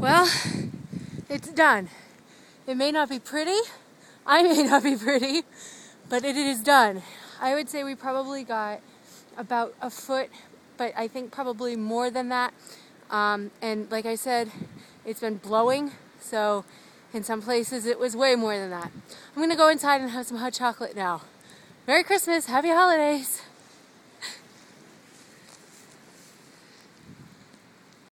Well, it's done. It may not be pretty. I may not be pretty, but it is done. I would say we probably got about a foot, but I think probably more than that. And like I said, it's been blowing, so in some places it was way more than that. I'm going to go inside and have some hot chocolate now. Merry Christmas, happy holidays.